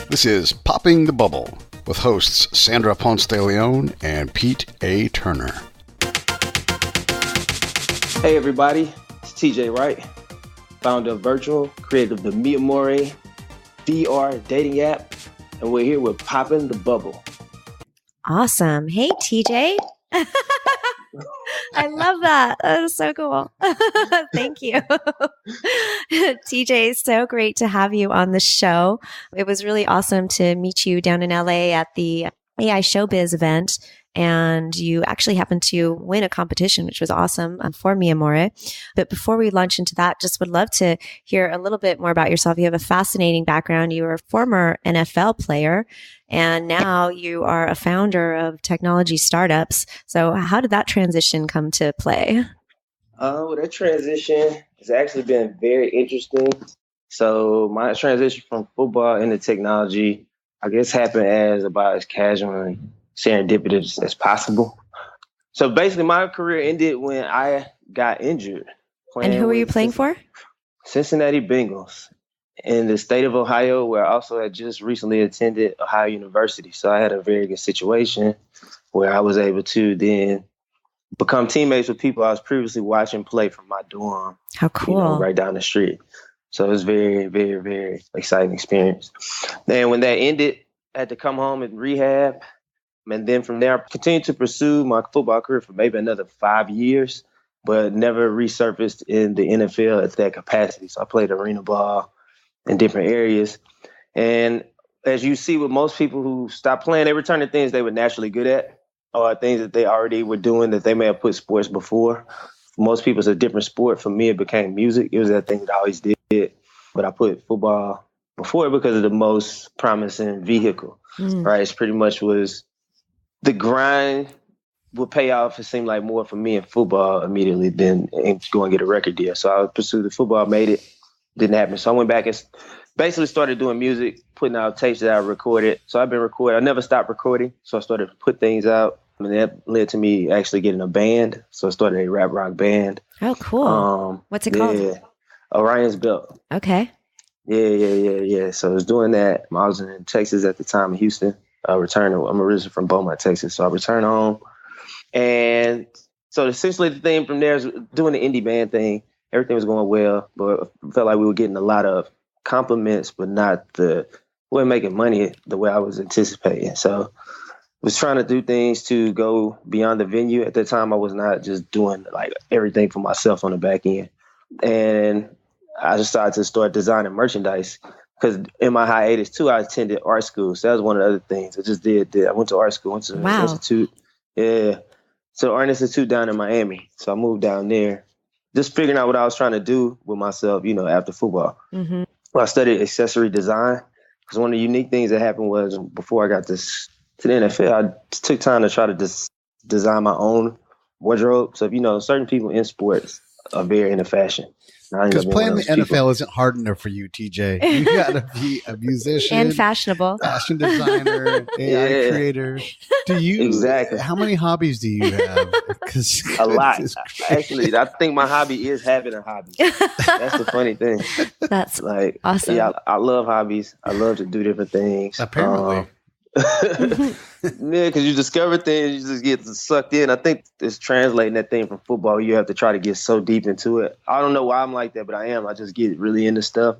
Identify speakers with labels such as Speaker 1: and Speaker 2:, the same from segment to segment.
Speaker 1: This is Popping the Bubble with hosts Sandra Ponce de Leon and Pete A. Turner.
Speaker 2: Hey everybody, it's TJ Wright, founder of Virtual, creator of the Mi Amore VR dating app, and we're here with Popping the Bubble.
Speaker 3: Awesome. Hey, TJ. I love that. That is so cool. Thank you. TJ, so great to have you on the show. It was really awesome to meet you down in LA at the AI Showbiz event. And you actually happened to win a competition, which was awesome for Mi Amore. But before we launch into that, just would love to hear a little bit more about yourself. You have a fascinating background. You were a former NFL player, and now you are a founder of technology startups. So how did that transition come to play?
Speaker 2: Well, that transition has actually been very interesting. So my transition from football into technology, I guess, happened as casual and serendipitous as possible. So basically, my career ended when I got injured.
Speaker 3: And who were you playing for?
Speaker 2: Cincinnati Bengals in the state of Ohio, where I also had just recently attended Ohio University. So I had a very good situation where I was able to then become teammates with people I was previously watching play from my dorm.
Speaker 3: How cool.
Speaker 2: Right down the street. So it was very, very, very exciting experience. And when that ended, I had to come home and rehab. And then from there, I continued to pursue my football career for maybe another 5 years, but never resurfaced in the NFL at that capacity. So I played arena ball in different areas. And as you see with most people who stop playing, they return to things they were naturally good at or things that they already were doing that they may have put sports before. For most people, it's a different sport. For me, it became music. It was that thing that I always did. But I put football before because of the most promising vehicle, right? It's pretty much was the grind would pay off. It seemed like more for me in football immediately than go and get a record deal. So I pursued the football, made it, didn't happen. So I went back and basically started doing music, putting out tapes that I recorded. So I've been recording. I never stopped recording. So I started to put things out. And that led to me actually getting a band. So I started a rap rock band.
Speaker 3: Oh, cool. What's it called?
Speaker 2: Orion's Belt.
Speaker 3: Okay.
Speaker 2: Yeah. So I was doing that. I was in Texas at the time, in Houston. Returning. I'm originally from Beaumont, Texas. So I returned home. And so essentially the thing from there is doing the indie band thing. Everything was going well, but I felt like we were getting a lot of compliments, but we weren't making money the way I was anticipating. So I was trying to do things to go beyond the venue. At that time, I was not just doing like everything for myself on the back end. And I decided to start designing merchandise. Because in my hiatus, too, I attended art school. So that was one of the other things. I just did. I went to art school, went to the institute. Yeah. So Art Institute down in Miami. So I moved down there, just figuring out what I was trying to do with myself, after football. Mm-hmm. Well, I studied accessory design. Because one of the unique things that happened was before I got to the NFL, I took time to try to design my own wardrobe. So, certain people in sports are very into fashion.
Speaker 1: Because playing the NFL isn't hard enough for you, TJ. You got to be a musician
Speaker 3: and fashionable,
Speaker 1: fashion designer, AI creator.
Speaker 2: Exactly?
Speaker 1: How many hobbies do you have?
Speaker 2: A lot. Actually, I think my hobby is having a hobby. That's the funny thing.
Speaker 3: That's
Speaker 2: like
Speaker 3: awesome.
Speaker 2: Yeah, I love hobbies. I love to do different things.
Speaker 1: Apparently.
Speaker 2: Yeah, because you discover things, you just get sucked in. I think it's translating that thing from football. You have to try to get so deep into it. I don't know why I'm like that, but I am. I just get really into stuff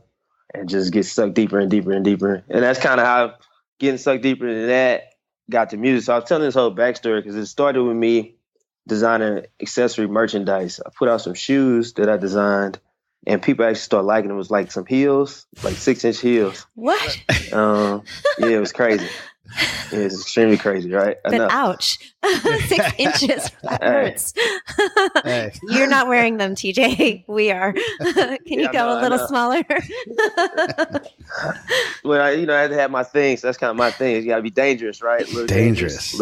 Speaker 2: and just get sucked deeper and deeper and deeper. And that's kind of how getting sucked deeper into that got to music. So I was telling this whole backstory because it started with me designing accessory merchandise. I put out some shoes that I designed, and people actually started liking them. It was like some heels, like 6-inch heels.
Speaker 3: What?
Speaker 2: Yeah, it was crazy. It's extremely crazy, right?
Speaker 3: But ouch. 6 inches. That hurts. Hey. You're not wearing them, TJ. We are. Can you go a little smaller?
Speaker 2: Well, I had to have my thing. So that's kind of my thing. You got to be dangerous, right?
Speaker 1: Dangerous.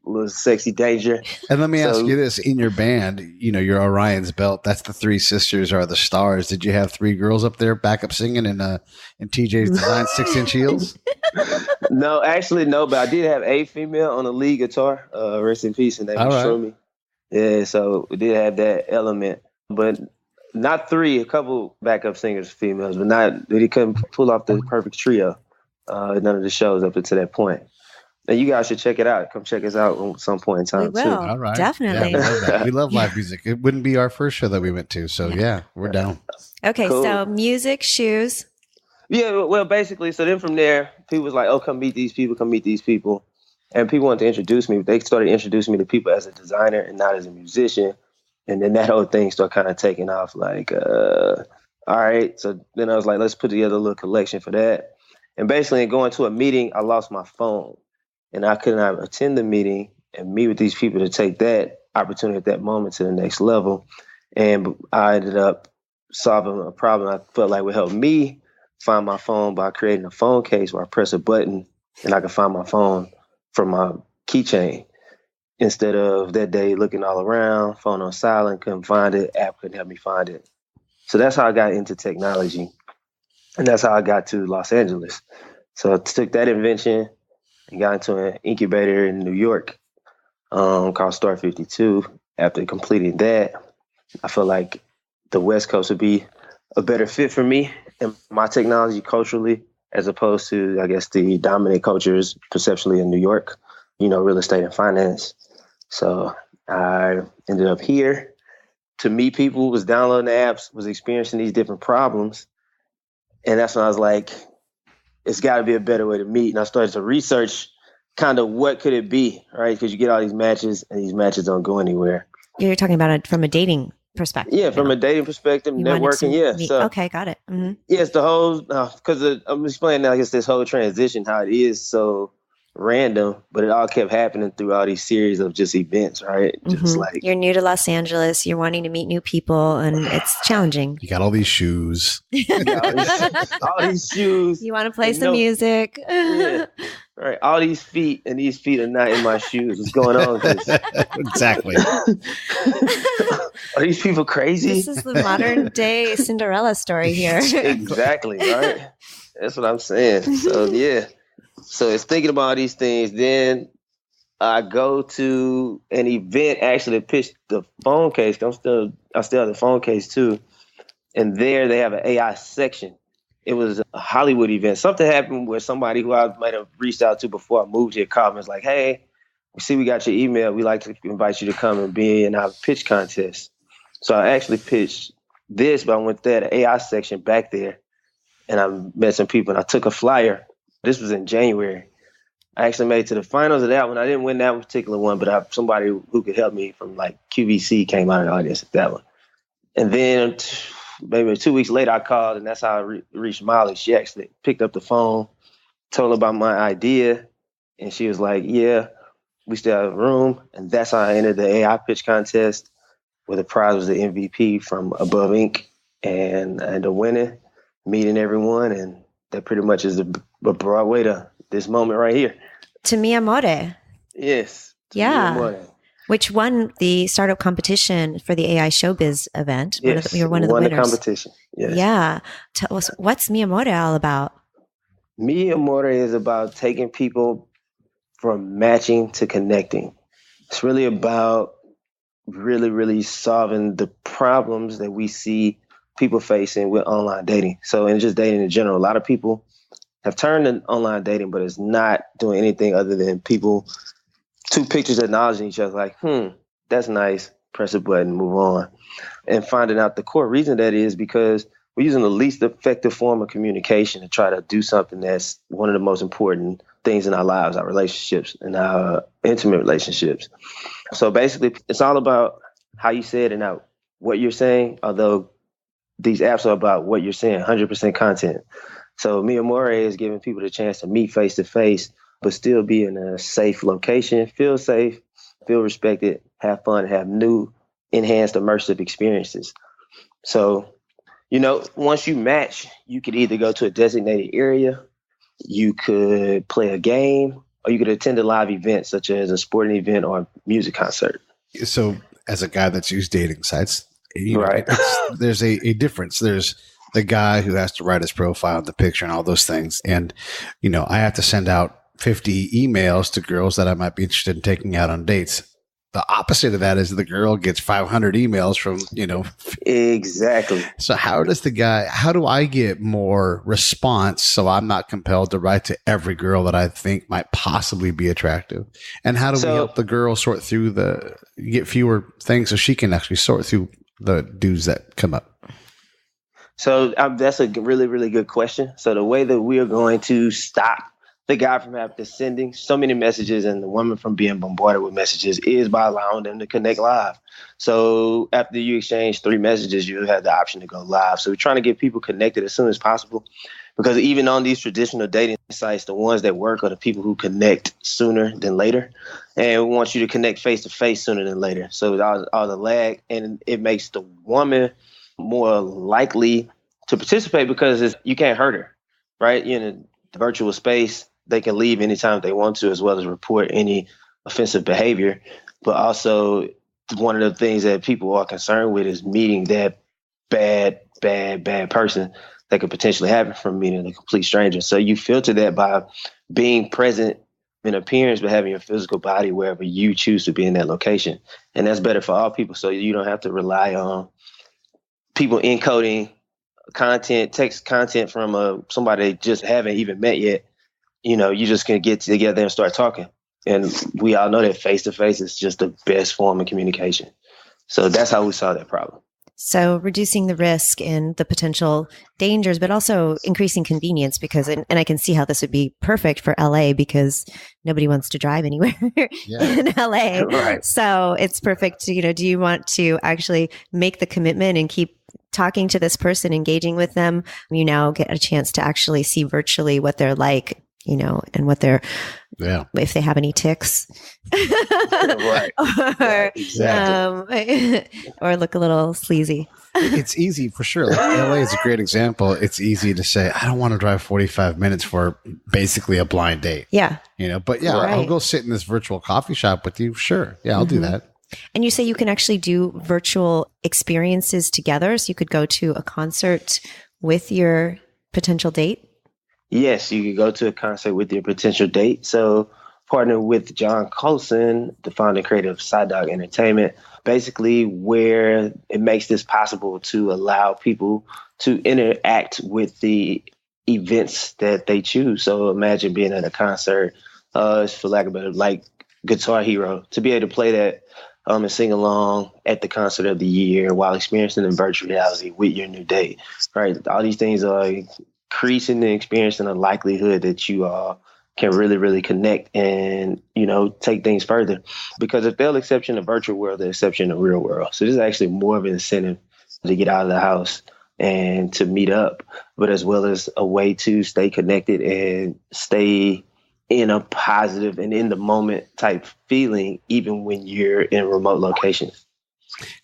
Speaker 2: Little sexy danger.
Speaker 1: And let me ask you this. In your band, your Orion's Belt, that's the 3 sisters are the stars. Did you have 3 girls up there back up singing in TJ's designed 6-inch heels?
Speaker 2: No, actually, no. But I did have a female on the lead guitar. Rest in peace. And they was me. Yeah, so we did have that element. But not 3, a couple backup singers, females, but they couldn't pull off the perfect trio. none of the shows up until that point. And you guys should check it out. Come check us out at some point in time,
Speaker 3: We will.
Speaker 2: too.
Speaker 1: All right.
Speaker 3: Definitely.
Speaker 1: Yeah, we love that. We love live music. It wouldn't be our first show that we went to. So, yeah, we're down.
Speaker 3: Okay,
Speaker 2: Cool.
Speaker 3: so music, shoes.
Speaker 2: Yeah, well, basically, so then from there, people was like, oh, come meet these people, come meet these people. And people wanted to introduce me. They started introducing me to people as a designer and not as a musician. And then that whole thing started kind of taking off like, all right. So then I was like, let's put together a little collection for that. And basically, in going to a meeting, I lost my phone. And I could not attend the meeting and meet with these people to take that opportunity at that moment to the next level. And I ended up solving a problem I felt like would help me find my phone by creating a phone case where I press a button and I can find my phone from my keychain. Instead of that day looking all around, phone on silent, couldn't find it, app couldn't help me find it. So that's how I got into technology. And that's how I got to Los Angeles. So I took that invention and got into an incubator in New York called Star 52. After completing that, I felt like the West Coast would be a better fit for me and my technology culturally, as opposed to, I guess, the dominant cultures perceptually in New York, real estate and finance. So I ended up here to meet people, was downloading the apps, was experiencing these different problems. And that's when I was like, it's got to be a better way to meet. And I started to research kind of what could it be, right? Because you get all these matches and these matches don't go anywhere.
Speaker 3: You're talking about it from a dating perspective.
Speaker 2: Yeah, from a dating perspective, networking, yeah. So,
Speaker 3: okay, got it. Mm-hmm.
Speaker 2: Yeah, it's the whole, because I'm explaining now, I guess, this whole transition, how it is so random, but it all kept happening through all these series of just events, right? Just like
Speaker 3: you're new to Los Angeles, you're wanting to meet new people, and it's challenging.
Speaker 1: You got all these shoes.
Speaker 2: all these shoes.
Speaker 3: You want to play some music.
Speaker 2: Yeah. Right. All these feet, and these feet are not in my shoes. What's going on with this?
Speaker 1: Exactly.
Speaker 2: Are these people crazy?
Speaker 3: This is the modern day Cinderella story here.
Speaker 2: Exactly, right? That's what I'm saying. So, yeah. So it's thinking about all these things. Then I go to an event actually to pitch the phone case. I still have the phone case too. And there they have an AI section. It was a Hollywood event. Something happened where somebody who I might have reached out to before I moved here called me and was like, hey, we see we got your email. We'd like to invite you to come and be in our pitch contest. So I actually pitched this, but I went there, the AI section back there, and I met some people and I took a flyer. This was in January. I actually made it to the finals of that one. I didn't win that particular one, but somebody who could help me from like QVC came out of the audience at that one. And then maybe 2 weeks later, I called, and that's how I reached Molly. She actually picked up the phone, told her about my idea, and she was like, yeah, we still have room. And that's how I entered the AI pitch contest, where the prize was the MVP from Above Inc. And I ended up winning, meeting everyone, and that pretty much is a broad way to this moment right here.
Speaker 3: To Mi Amore.
Speaker 2: Yes.
Speaker 3: Yeah. Which won the startup competition for the AI Showbiz event.
Speaker 2: Yes.
Speaker 3: You're one of the winners.
Speaker 2: Won the competition. Yes.
Speaker 3: Yeah. Tell us, what's Mi Amore all about?
Speaker 2: Mi Amore is about taking people from matching to connecting. It's really about really solving the problems that we see people facing with online dating. So, and just dating in general, a lot of people have turned to online dating, but it's not doing anything other than people, two pictures acknowledging each other like, that's nice, press a button, move on. And finding out the core reason that is because we're using the least effective form of communication to try to do something that's one of the most important things in our lives, our relationships and our intimate relationships. So basically, it's all about how you say it and not what you're saying, although these apps are about what you're saying, 100% content. So Mi Amore is giving people the chance to meet face to face, but still be in a safe location, feel safe, feel respected, have fun, have new, enhanced, immersive experiences. So, once you match, you could either go to a designated area, you could play a game, or you could attend a live event, such as a sporting event or a music concert.
Speaker 1: So as a guy that's used dating sites,
Speaker 2: right.
Speaker 1: There's a difference. There's the guy who has to write his profile, the picture, and all those things. And, I have to send out 50 emails to girls that I might be interested in taking out on dates. the opposite of that is the girl gets 500 emails from,
Speaker 2: Exactly.
Speaker 1: So how do I get more response so I'm not compelled to write to every girl that I think might possibly be attractive? And how do we help the girl sort through get fewer things so she can actually sort through the dudes that come up?
Speaker 2: So that's a really, really good question. So the way that we are going to stop the guy from sending so many messages and the woman from being bombarded with messages is by allowing them to connect live. So after you exchange 3 messages, you have the option to go live. So we're trying to get people connected as soon as possible, because even on these traditional dating sites, the ones that work are the people who connect sooner than later. And we want you to connect face to face sooner than later. So all the lag, and it makes the woman more likely to participate because you can't hurt her, right? In the virtual space, they can leave anytime they want to, as well as report any offensive behavior. But also, one of the things that people are concerned with is meeting that bad person that could potentially happen from meeting a complete stranger. So you filter that by being present in appearance, but having your physical body wherever you choose to be in that location. And that's better for all people. So you don't have to rely on people encoding text content from somebody they just haven't even met yet. You're just going to get together and start talking. And we all know that face-to-face is just the best form of communication. So that's how we solve that problem.
Speaker 3: So reducing the risk and the potential dangers, but also increasing convenience, because, and I can see how this would be perfect for LA because nobody wants to drive anywhere in LA. Right. So it's perfect. Do you want to actually make the commitment and keep talking to this person, engaging with them? You now get a chance to actually see virtually what they're like, and what they're, if they have any tics,
Speaker 2: right,
Speaker 3: or,
Speaker 2: exactly.
Speaker 3: Or look a little sleazy.
Speaker 1: It's easy for sure. Like LA is a great example. It's easy to say, I don't want to drive 45 minutes for basically a blind date.
Speaker 3: Yeah.
Speaker 1: But I'll go sit in this virtual coffee shop with you. Sure. Yeah, I'll do that.
Speaker 3: And you say you can actually do virtual experiences together. So you could go to a concert with your potential date.
Speaker 2: Yes, you could go to a concert with your potential date. So partner with John Colson, the founder and creator of Side Dog Entertainment, basically where it makes this possible to allow people to interact with the events that they choose. So imagine being at a concert, for lack of a better, like Guitar Hero, to be able to play that and sing along at the concert of the year while experiencing in virtual reality with your new date, right? All these things are increasing the experience and the likelihood that you can really, really connect and, take things further. Because if they'll accept you in the virtual world, they'll accept you in the real world. So this is actually more of an incentive to get out of the house and to meet up, but as well as a way to stay connected and stay in a positive and in the moment type feeling, even when you're in remote locations.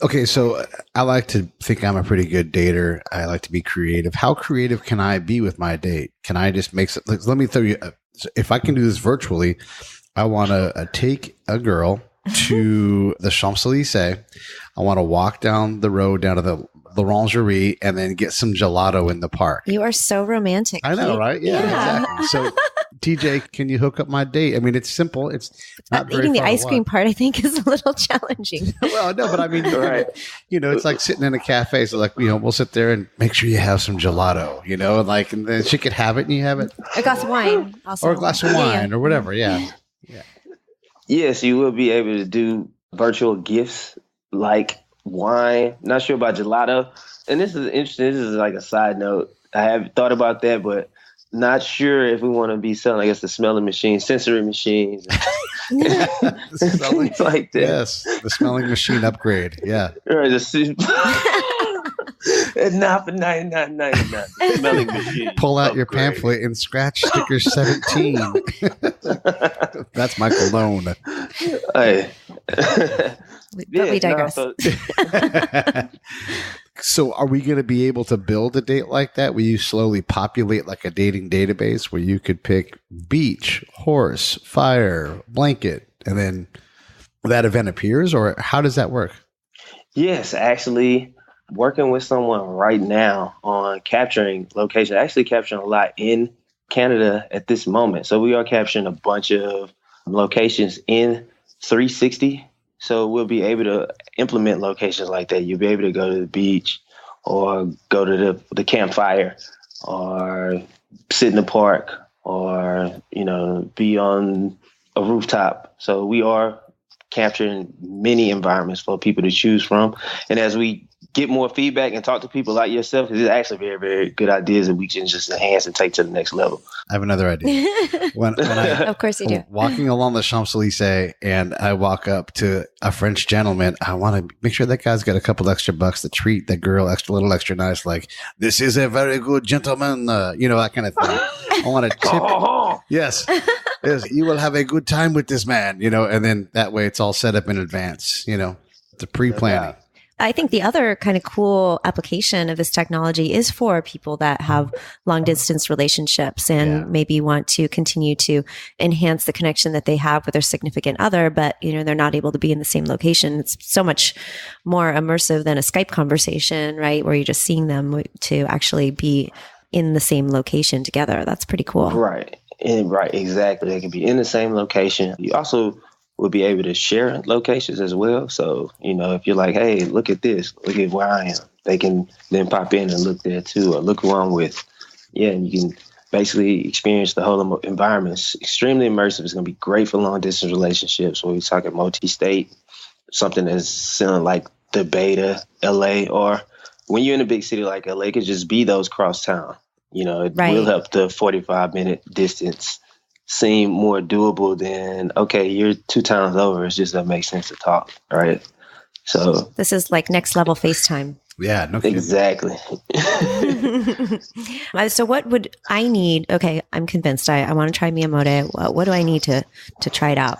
Speaker 1: Okay, so I like to think I'm a pretty good dater. I like to be creative. How creative can I be with my date? Can I just make some, let me tell you, if I can do this virtually, I want to take a girl to the Champs-Élysées. I want to walk down the road down to the Orangerie and then get some gelato in the park.
Speaker 3: You are so romantic.
Speaker 1: I know, right? Yeah. Exactly. So TJ, can you hook up my date? I mean, it's simple. It's not very
Speaker 3: eating the
Speaker 1: far
Speaker 3: ice cream part, I think, is a little challenging.
Speaker 1: Well, no, but I mean, right. It's like sitting in a cafe. So like, we'll sit there and make sure you have some gelato, and then she could have it and you have it.
Speaker 3: A glass of wine also.
Speaker 1: Or a glass of wine or whatever. Yeah.
Speaker 2: Yes, you will be able to do virtual gifts like wine. Not sure about gelato. And this is interesting. This is like a side note. I have thought about that, but not sure if we want to be selling, the smelling machines, sensory machines, things like that.
Speaker 1: Yes, the smelling machine upgrade. Yeah.
Speaker 2: Right, not for $99.99. The smelling machine.
Speaker 1: Pull out your pamphlet and scratch sticker 17. That's my cologne.
Speaker 2: Hey.
Speaker 3: But we digress.
Speaker 1: So are we going to be able to build a date like that where you slowly populate like a dating database where you could pick beach, horse, fire, blanket, and then that event appears? Or how does that work?
Speaker 2: Yes, actually working with someone right now on capturing location, actually capturing a lot in Canada at this moment. So we are capturing a bunch of locations in 360. So we'll be able to implement locations like that. You'll be able to go to the beach or go to the campfire or sit in the park or, be on a rooftop. So we are capturing many environments for people to choose from. And as we get more feedback and talk to people like yourself, because it's actually very, very good ideas that we can just enhance and take to the next level.
Speaker 1: I have another idea. When
Speaker 3: Of course you do.
Speaker 1: Walking along the Champs-Élysées and I walk up to a French gentleman, I want to make sure that guy's got a couple extra bucks to treat that girl little extra nice, like, this is a very good gentleman, that kind of thing. I want to tip. Yes. Yes, you will have a good time with this man, and then that way it's all set up in advance, the pre-planning.
Speaker 3: I think the other kind of cool application of this technology is for people that have long distance relationships and maybe want to continue to enhance the connection that they have with their significant other, but they're not able to be in the same location. It's so much more immersive than a Skype conversation, right? Where you're just seeing them, to actually be in the same location together. That's pretty cool.
Speaker 2: Right. Right. Exactly. They can be in the same location. You also will be able to share locations as well. So, if you're like, hey, look at this, look at where I am, they can then pop in and look there too, or look who I'm with. Yeah, and you can basically experience the whole environment. It's extremely immersive. It's going to be great for long distance relationships. When we talk at multi-state, something that's sounding like the Beta, LA, or when you're in a big city like LA, it could just be those cross town. It will help the 45-minute distance seem more doable than, okay, you're 2 towns over. It just doesn't make sense to talk, right? So
Speaker 3: this is like next level FaceTime.
Speaker 1: Yeah, no kidding.
Speaker 2: Exactly.
Speaker 3: So what would I need? Okay, I'm convinced. I want to try Miyamoto. What do I need to try it out?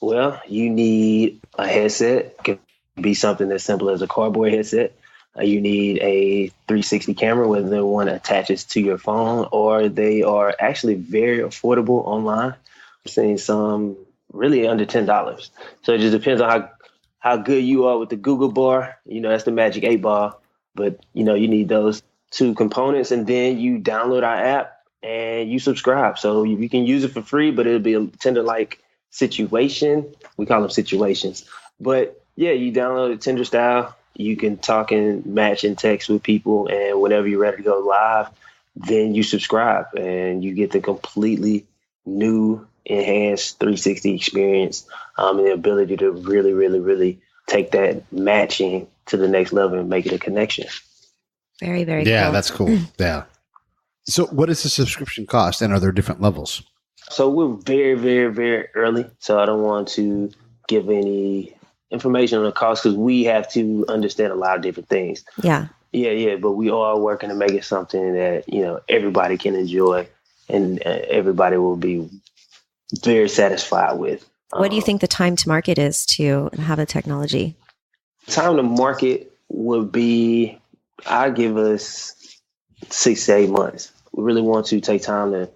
Speaker 2: Well, you need a headset. It can be something as simple as a cardboard headset. You need a 360 camera, whether one attaches to your phone or they are actually very affordable online. I'm seeing some really under $10. So it just depends on how good you are with the Google bar. That's the magic 8 ball. But, you need those 2 components, and then you download our app and you subscribe. So you can use it for free, but it'll be a Tinder-like situation. We call them situations. But, yeah, you download it Tinder style. You can talk and match and text with people, and whenever you're ready to go live, then you subscribe and you get the completely new, enhanced 360 experience, and the ability to really, really, really take that matching to the next level and make it a connection.
Speaker 3: Very, very cool.
Speaker 1: Yeah, that's cool. Yeah. So what is the subscription cost, and are there different levels?
Speaker 2: So we're very, very, very early, so I don't want to give any information on the cost because we have to understand a lot of different things.
Speaker 3: Yeah.
Speaker 2: But we are working to make it something that, everybody can enjoy and everybody will be very satisfied with.
Speaker 3: What do you think the time to market is to have a technology?
Speaker 2: Time to market would be, I give us 6 to 8 months. We really want to take time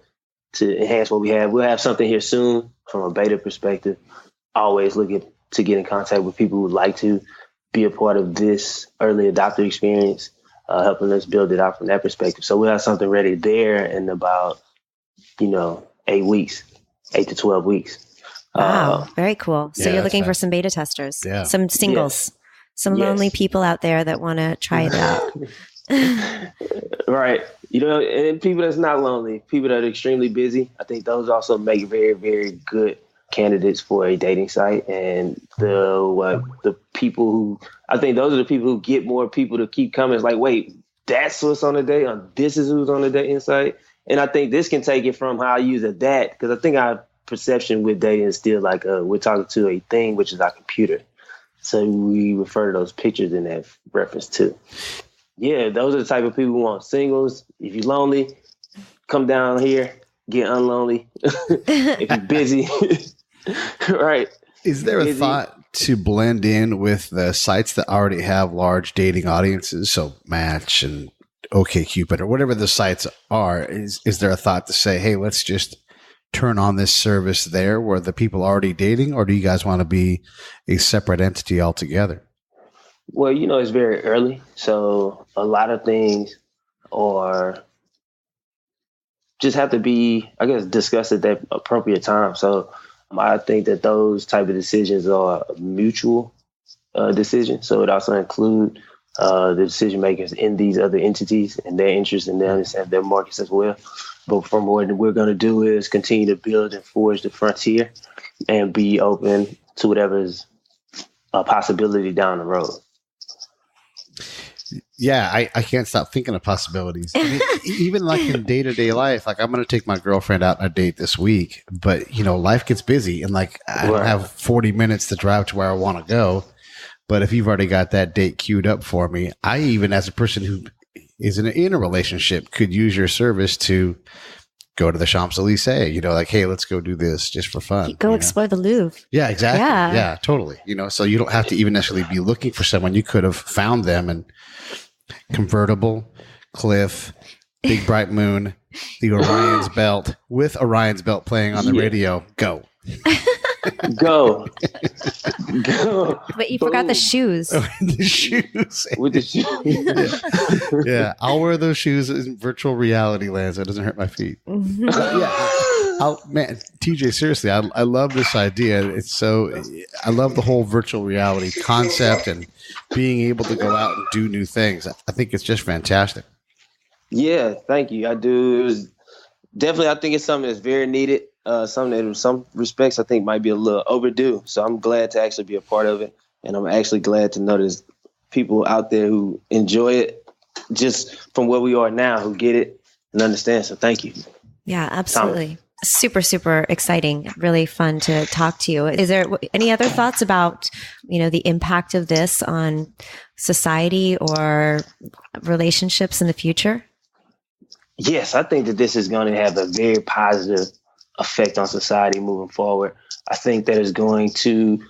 Speaker 2: to enhance what we have. We'll have something here soon from a beta perspective. Always looking to get in contact with people who would like to be a part of this early adopter experience, helping us build it out from that perspective. So we'll have something ready there in about, 8 weeks, 8 to 12 weeks.
Speaker 3: Wow, very cool. So
Speaker 1: yeah,
Speaker 3: you're looking
Speaker 1: right.
Speaker 3: for some beta testers,
Speaker 1: Yeah.
Speaker 3: some singles, some lonely people out there that want to try it out.
Speaker 2: Right. And people that's not lonely, people that are extremely busy, I think those also make very, very good candidates for a dating site. And the people who, I think those are the people who get more people to keep coming. It's like, wait, that's what's on the date, this is who's on the dating site. And I think this can take it from how I use a that, because I think our perception with dating is still like we're talking to a thing, which is our computer. So we refer to those pictures in that reference too. Yeah, those are the type of people who want singles. If you're lonely, come down here, get unlonely. If you're busy, right.
Speaker 1: Is there a thought to blend in with the sites that already have large dating audiences? So Match and OkCupid or whatever the sites are. Is there a thought to say, hey, let's just turn on this service there where the people are already dating, or do you guys want to be a separate entity altogether?
Speaker 2: Well, it's very early. So a lot of things are just have to be, I guess, discussed at that appropriate time. So I think that those type of decisions are mutual decisions. So it also include the decision makers in these other entities and their interests and their markets as well. But from what we're going to do is continue to build and forge the frontier and be open to whatever is a possibility down the road.
Speaker 1: Yeah, I can't stop thinking of possibilities. I mean, even like in day-to-day life, like I'm going to take my girlfriend out on a date this week, but life gets busy and like I don't have 40 minutes to drive to where I want to go. But if you've already got that date queued up for me, I even as a person who is in a relationship could use your service to go to the Champs-Élysées, like, hey, let's go do this just for fun.
Speaker 3: Go explore the Louvre.
Speaker 1: Yeah, exactly. Yeah, totally. So you don't have to even necessarily be looking for someone. You could have found them and convertible, cliff, big bright moon, the Orion's belt with Orion's belt playing on the radio. Go.
Speaker 2: Go.
Speaker 3: But you forgot the shoes.
Speaker 1: The shoes.
Speaker 2: With the shoes.
Speaker 1: Yeah, I'll wear those shoes in virtual reality land so it doesn't hurt my feet. Man, TJ, seriously, I love this idea. I love the whole virtual reality concept and being able to go out and do new things. I think it's just fantastic.
Speaker 2: Yeah, thank you. I do. It was definitely, I think it's something that's very needed. Something that in some respects I think might be a little overdue. So I'm glad to actually be a part of it. And I'm actually glad to know there's people out there who enjoy it just from where we are now, who get it and understand. So thank you.
Speaker 3: Yeah, absolutely. Super, super exciting. Really fun to talk to you. Is there any other thoughts about, the impact of this on society or relationships in the future?
Speaker 2: Yes, I think that this is going to have a very positive effect on society moving forward. I think that is going to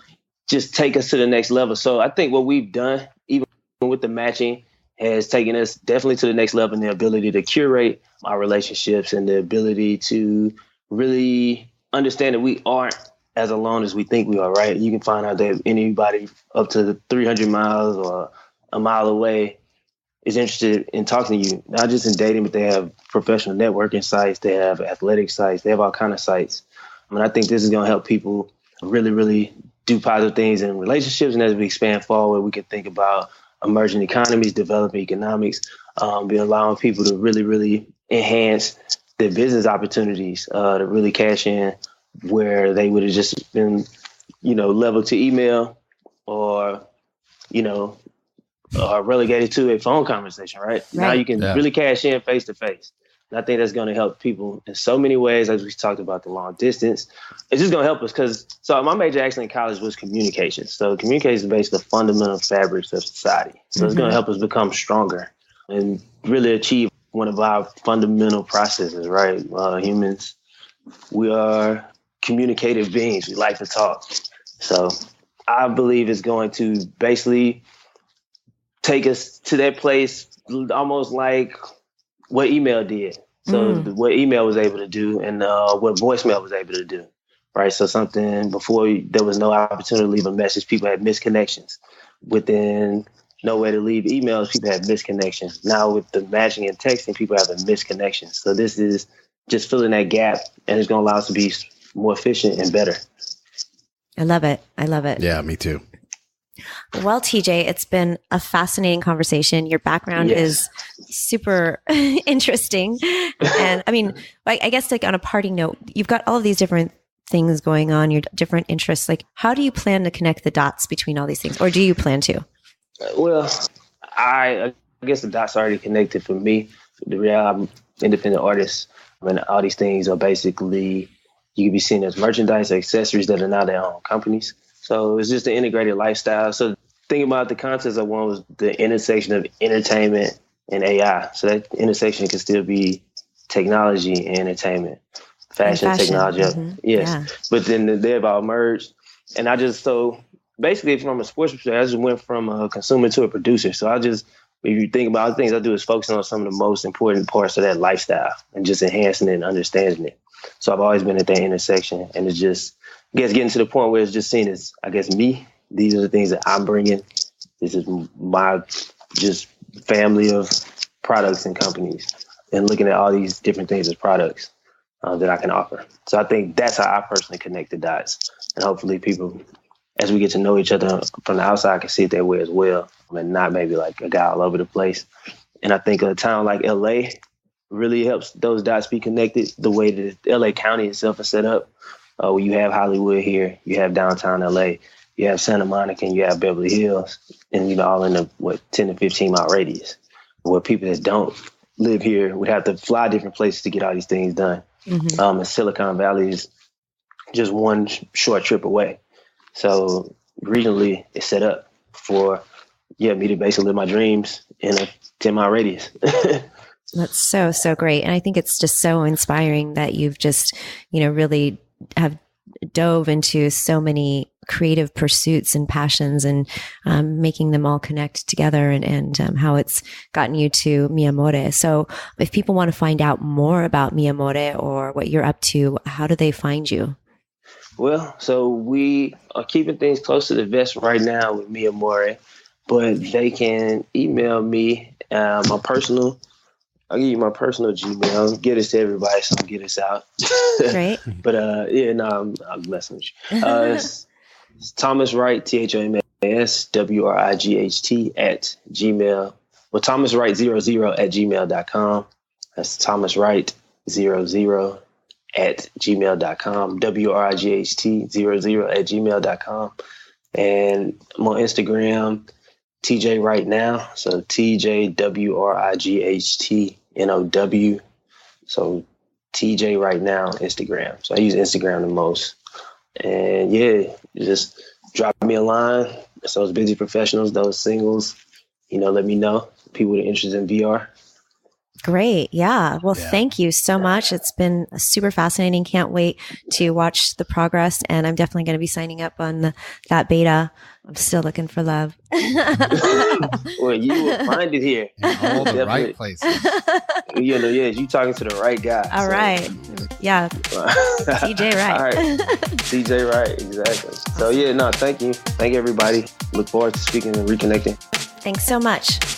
Speaker 2: just take us to the next level. So I think what we've done, even with the matching, has taken us definitely to the next level in the ability to curate our relationships and the ability to really understand that we aren't as alone as we think we are, right? You can find out that anybody up to 300 miles or a mile away is interested in talking to you, not just in dating, but they have professional networking sites, they have athletic sites, they have all kind of sites. I think this is going to help people really, really do positive things in relationships. And as we expand forward, we can think about emerging economies, developing economics, be allowing people to really, really enhance their business opportunities, to really cash in where they would have just been, leveled to email or, relegated to a phone conversation, right? Now you can really cash in face to face. And I think that's going to help people in so many ways, as we talked about the long distance. It's just going to help us so my major actually in college was communication. So communication is basically the fundamental fabrics of society. So it's going to help us become stronger and really achieve one of our fundamental processes, right? Humans, we are communicative beings. We like to talk. So I believe it's going to basically take us to that place almost like what email did. So what email was able to do and what voicemail was able to do, right? So something before there was no opportunity to leave a message, people had misconnections. Within no way to leave emails, people had misconnections. Now with the matching and texting, people have a misconnection. So this is just filling that gap, and it's going to allow us to be more efficient and better.
Speaker 3: I love it.
Speaker 1: Yeah, me too.
Speaker 3: Well, TJ, it's been a fascinating conversation. Your background is super interesting. And I guess like on a parting note, you've got all of these different things going on, your different interests. Like, how do you plan to connect the dots between all these things? Or do you plan to?
Speaker 2: Well, I guess the dots are already connected for me. The real, I'm independent artist. All these things are basically, you can be seen as merchandise, accessories that are now their own companies. So it's just an integrated lifestyle. So thinking about the concepts I want was the intersection of entertainment and AI. So that intersection can still be technology and entertainment, fashion. Technology. Yes. Yeah. But then they've all merged. And so basically from a sports perspective, I just went from a consumer to a producer. So if you think about the things I do is focusing on some of the most important parts of that lifestyle and just enhancing it and understanding it. So I've always been at that intersection, and it's just, getting to the point where it's just seen as, me. These are the things that I'm bringing. This is my just family of products and companies, and looking at all these different things as products. that I can offer. So I think that's how I personally connect the dots. And hopefully people, as we get to know each other from the outside, can see it that way as well, and not maybe like a guy all over the place. And I think a town like LA really helps those dots be connected the way that LA County itself is set up. Where you have Hollywood here, you have downtown LA, you have Santa Monica, and you have Beverly Hills, and all in a 10 to 15 mile radius, where people that don't live here would have to fly different places to get all these things done. Mm-hmm. And Silicon Valley is just one short trip away. So regionally, it's set up for me to basically live my dreams in a 10-mile radius.
Speaker 3: That's so great. And I think it's just so inspiring that you've just, really have dove into so many creative pursuits and passions, and making them all connect together, and how it's gotten you to Mi Amore. So if people want to find out more about Mi Amore or what you're up to, how do they find you?
Speaker 2: Well, so we are keeping things close to the vest right now with Mi Amore, but they can email me I'll give you my personal Gmail. Get this to everybody, so I'll get this out.
Speaker 3: Right.
Speaker 2: But I'm messing with you. It's Thomas Wright, ThomasWright at Gmail. Well, Thomas Wright 00 at gmail.com. That's Thomas Wright 00 at gmail.com. WRIGHT 00 at gmail.com. And I'm on Instagram, TJ Right Now. So TJWRIGHTNOW. So TJ Right Now, Instagram. So I use Instagram the most. And just drop me a line. So those busy professionals, those singles, let me know. People that are interested in VR.
Speaker 3: Great. Yeah. Well, thank you so much. It's been super fascinating. Can't wait to watch the progress. And I'm definitely going to be signing up on that beta. I'm still looking for love.
Speaker 2: Well, you will find it here.
Speaker 1: In all the right places.
Speaker 2: You talking to the right guy.
Speaker 3: All right. Yeah. TJ Wright.
Speaker 2: All right. TJ Wright. Exactly. So, thank you. Thank everybody. Look forward to speaking and reconnecting.
Speaker 3: Thanks so much.